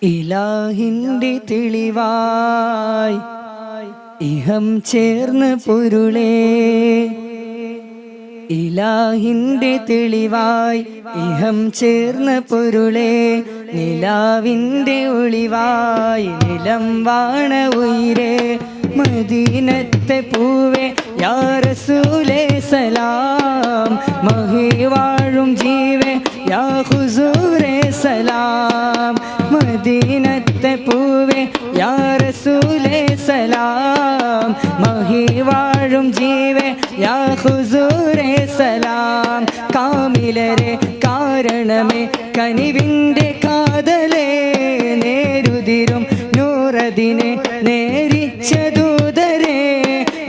ഇലാഹിന്റെ തെളിവായി ഇഹം ചേർന്ന് പൊരുളേ, ഇലാഹിന്റെ തെളിവായി ഇഹം ചേർന്ന് പൊരുളേ, നിലാവിന്റെ ഒളിവായി നിലം വാണ ഉയിരേ, മദീനത്തെ പൂവേ യാ റസൂലേ സലാം, മഹി വാഴും ജീവേ യാ ഹുസൂരേ സലാം, മദീനത്തെ പൂവേ യാ റസൂലേ സലാം, മഹി വാഴും ജീവേ യാ ഹുസൂരേ സലാം. കാമിലരെ കാരണമേ കനിവിൻ്റെ കാതലേ, നേരുതിരും നൂറതിനെ നേരിച്ച ദൂതരേ,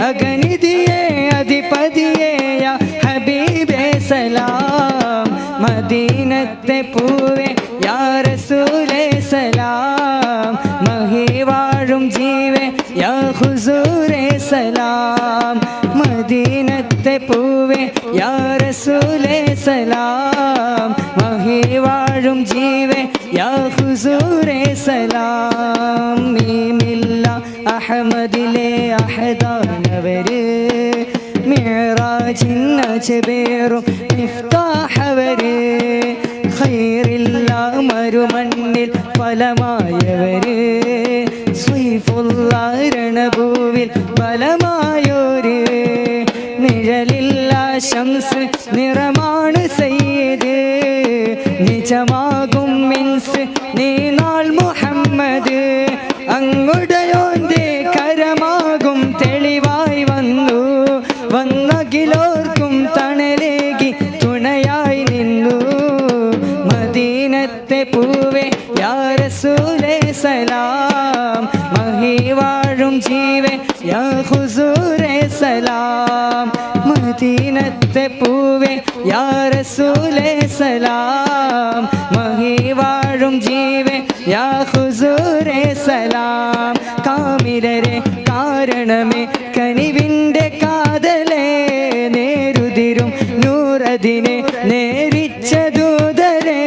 അഗനിധിയേ അധിപതിയേ യാ ഹബീബേ സലാം, മദീനത്തെ പൂവേ യാ റസൂലേ സലാം, മഹി വാഴും ജീവേ യാ ഹുസൂരേ സലാം, മദീനത്തെ പൂവേ യാ റസൂലേ സലാം, മഹി വാഴും ജീവേ യാ ഹുസൂരേ സലാം. മീമില്ല അഹമ്മദിലെ അഹദാനവര്, മിഅ്റാജിൻ അജ്ബേറും മിഫ്താഹവര്, ഖൈറില്ല മരുമണ്ണിൽ ഫലമായവര്, സ്വൈഫുല്ലാ രണഭൂവിൽ ബലമായോര്, നിഴലില്ല ശംസ് നിറമാണ് സയ്യിദ്, നിജമാകും മിൻസ് നീനാൾ മുഹമ്മദ്, അങ്ങുടയോന്റെ കരമാകും തെളിവായി വന്നു, വന്നകിലോർക്കും തണലേകി തുണയായി നിന്നു, മദീനത്തെ പൂവേ യാ റസൂലേ സലാം, മഹി വാഴും ജീവേ യാ ഹുസൂരേ സലാം, മദീനത്തെ പൂവേ യാ റസൂലേ സലാം, മഹി വാഴും ജീവേ യാ ഹുസൂരേ സലാം. കാമിലരെ കാരണമേ കനിവിൻ്റെ കാതലേ, നേരുതിരും നൂറതിനെ നേരിച്ച ദൂതരേ,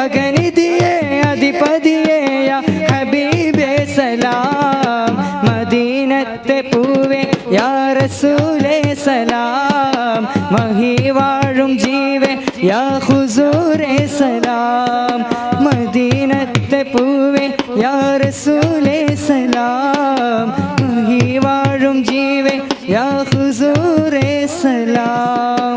അഗനിധിയേ അധിപതിയേ യാ ഹബീബേ സലാം, മദീനത്തെ പൂവേ യാ റസൂലേ സലാം, മഹി വാഴും ജീവേ യാ ഹുസൂരേ സലാം, മദീനത്തെ പൂവേ യാ റസൂലേ സലാം, മഹി വാഴും ജീവേ യാ ഹുസൂരേ സലാം.